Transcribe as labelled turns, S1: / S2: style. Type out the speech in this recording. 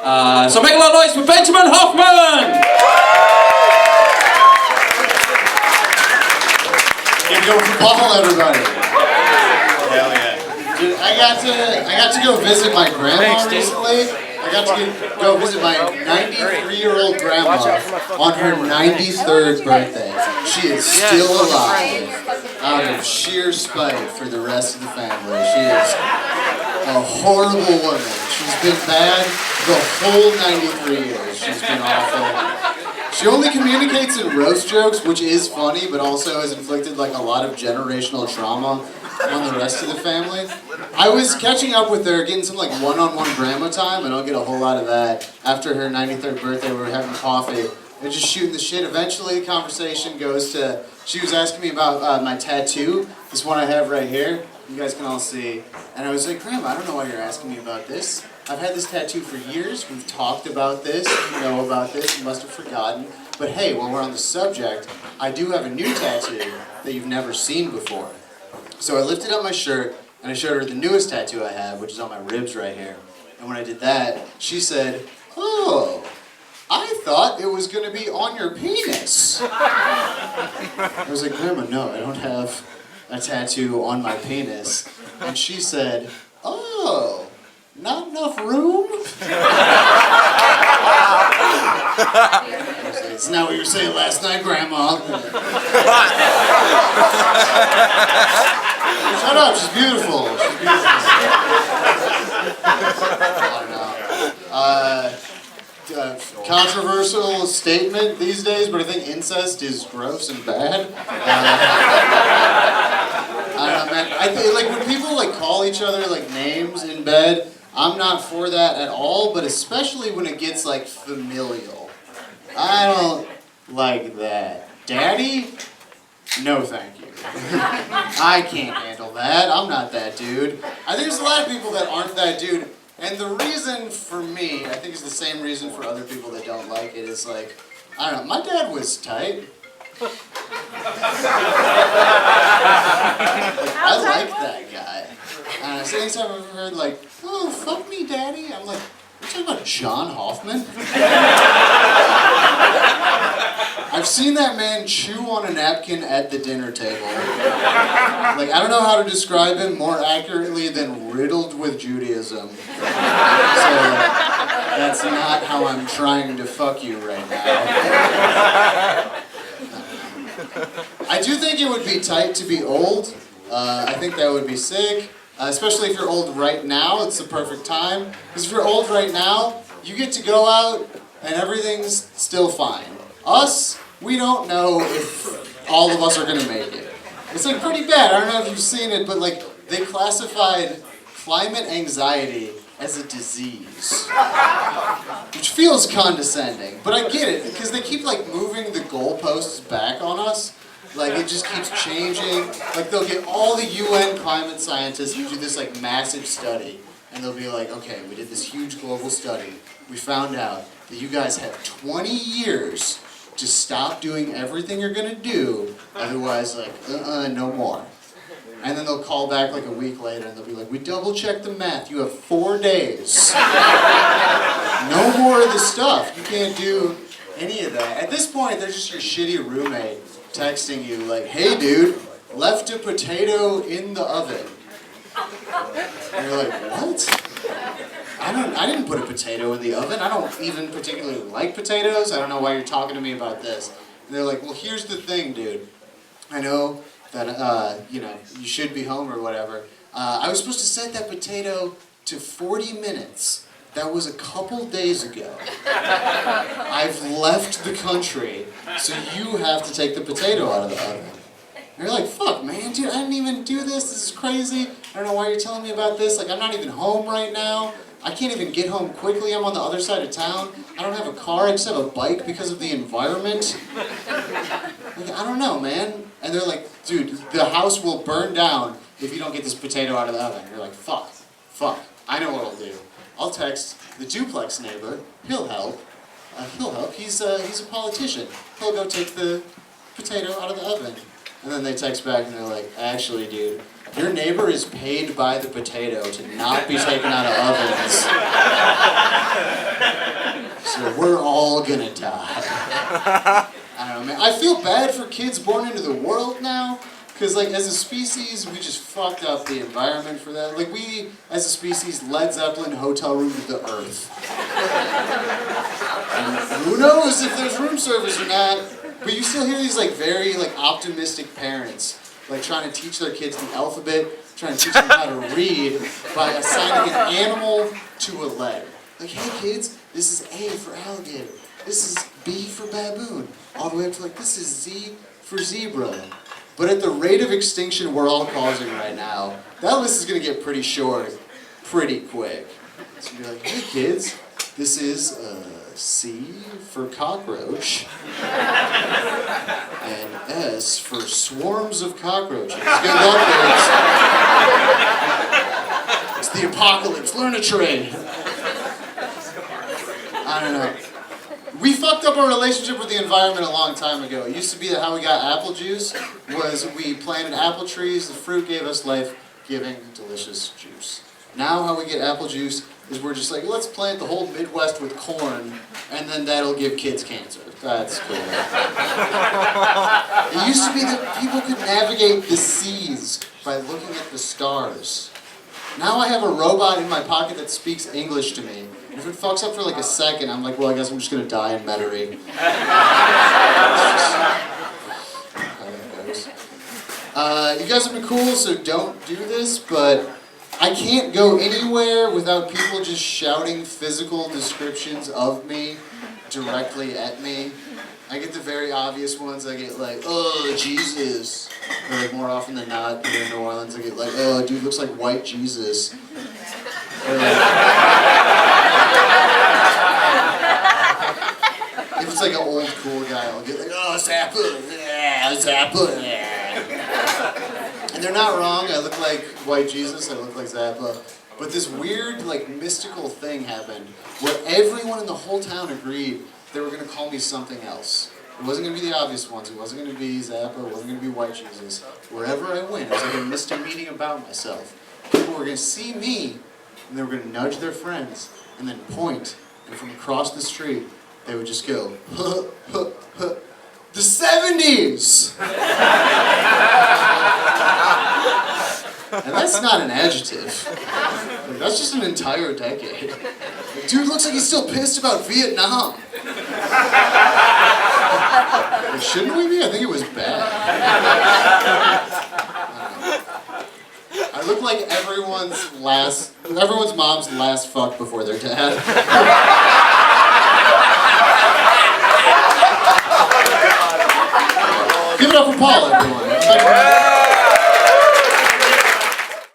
S1: So make a lot of noise for Benjamin Hoffman!
S2: Give it up for Paul, everybody. Hell yeah. Dude, I got to go visit my grandma recently. I got to go visit my 93-year-old grandma on her 93rd birthday. She is still alive out of sheer spite for the rest of the family. She is a horrible woman. She's been bad the whole 93 years. She's been awful. She only communicates in roast jokes, which is funny, but also has inflicted like a lot of generational trauma on the rest of the family. I was catching up with her, getting some like one-on-one grandma time, and I'll get a whole lot of that after her 93rd birthday. We were having coffee and just shooting the shit. Eventually, the conversation goes to, she was asking me about my tattoo, this one I have right here. You guys can all see. And I was like, Grandma, I don't know why you're asking me about this. I've had this tattoo for years. We've talked about this. You know about this. You must have forgotten. But hey, while we're on the subject, I do have a new tattoo that you've never seen before. So I lifted up my shirt, and I showed her the newest tattoo I have, which is on my ribs right here. And when I did that, she said, oh, I thought it was going to be on your penis. I was like, Grandma, no, I don't have a tattoo on my penis. And she said, oh, not enough room? I was like, isn't that what you were saying last night, Grandma? Shut up, she's beautiful. She's beautiful. Controversial statement these days, but I think incest is gross and bad. I don't know, man. I think like when people like call each other like names in bed, I'm not for that at all, but especially when it gets like familial. I don't like that. Daddy? No thank you. I can't handle that. I'm not that dude. I think there's a lot of people that aren't that dude. And the reason for me, I think is the same reason for other people that don't like it, is like, I don't know, my dad was tight. Like, I like that guy. And so anytime I've ever heard like, oh, fuck me, daddy, I'm like, you're talking about John Hoffman? I've seen that man chew on a napkin at the dinner table. Like, I don't know how to describe him more accurately than riddled with Judaism. So, that's not how I'm trying to fuck you right now. I do think it would be tight to be old. I think that would be sick. Especially if you're old right now, it's the perfect time. Because if you're old right now, you get to go out and everything's still fine. Us, we don't know if all of us are going to make it. It's like pretty bad. I don't know if you've seen it, but like they classified climate anxiety as a disease. Which feels condescending, but I get it, because they keep like moving the goalposts back on us. Like it just keeps changing. Like they'll get all the UN climate scientists who do this like massive study, and they'll be like, okay, we did this huge global study. We found out that you guys have 20 years to stop doing everything you're gonna do, otherwise like, no more. And then they'll call back like a week later and they'll be like, we double checked the math, you have 4 days. No more of the stuff, you can't do any of that. At this point, they're just your shitty roommate texting you like, hey dude, left a potato in the oven. And you're like, what? I didn't put a potato in the oven. I don't even particularly like potatoes. I don't know why you're talking to me about this. And they're like, well, here's the thing, dude. I know that, you should be home or whatever. I was supposed to set that potato to 40 minutes. That was a couple days ago. I've left the country, so you have to take the potato out of the oven. And you're like, fuck, man, dude, I didn't even do this. This is crazy. I don't know why you're telling me about this. Like, I'm not even home right now. I can't even get home quickly. I'm on the other side of town. I don't have a car. I just have a bike because of the environment. Like, I don't know, man. And they're like, dude, the house will burn down if you don't get this potato out of the oven. You're like, fuck. I know what I'll do. I'll text the duplex neighbor. He'll help. He's a politician. He'll go take the potato out of the oven. And then they text back and they're like, actually, dude, your neighbor is paid by the potato to not be taken out of ovens. future. We're all gonna die. I don't know, man. I feel bad for kids born into the world now, because, like, as a species, we just fucked up the environment for that. Like, we, as a species, Led Zeppelin hotel room to the earth. And who knows if there's room service or not, but you still hear these, like, very, like, optimistic parents, like, trying to teach their kids the alphabet, trying to teach them how to read by assigning an animal to a letter. Like, hey kids, this is A for alligator, this is B for baboon, all the way up to, like, this is Z for zebra. But at the rate of extinction we're all causing right now, that list is going to get pretty short pretty quick. So you're like, hey kids, this is C for cockroach, and S for swarms of cockroaches. Good luck, kids. It's the apocalypse. Learn a trade. I don't know. We fucked up our relationship with the environment a long time ago. It used to be that how we got apple juice was we planted apple trees, the fruit gave us life-giving, delicious juice. Now how we get apple juice is we're just like, let's plant the whole Midwest with corn, and then that'll give kids cancer. That's cool. It used to be that people could navigate the seas by looking at the stars. Now I have a robot in my pocket that speaks English to me. And if it fucks up for like a second, I'm like, well, I guess I'm just gonna die in Metairie. You guys have been cool, so don't do this, but I can't go anywhere without people just shouting physical descriptions of me directly at me. I get the very obvious ones. I get like, oh, Jesus. Or like more often than not, here in New Orleans, I get like, oh, dude looks like white Jesus. Or like, if it's like an old cool guy, I'll get like, oh, Zappa, yeah, Zappa, yeah. And they're not wrong, I look like white Jesus, I look like Zappa. But this weird, like, mystical thing happened where everyone in the whole town agreed they were going to call me something else. It wasn't going to be the obvious ones, it wasn't going to be Zappa, it wasn't going to be white Jesus. Wherever I went, it was like a mystic meeting about myself. People were going to see me, and they were going to nudge their friends, and then point, and from across the street, they would just go, huh, huh, huh. The 70s! And that's not an adjective. Like, that's just an entire decade. Like, dude looks like he's still pissed about Vietnam. Like, shouldn't we be? I think it was bad. I look like everyone's mom's last fuck before their dad. Give it up for Paul, everyone.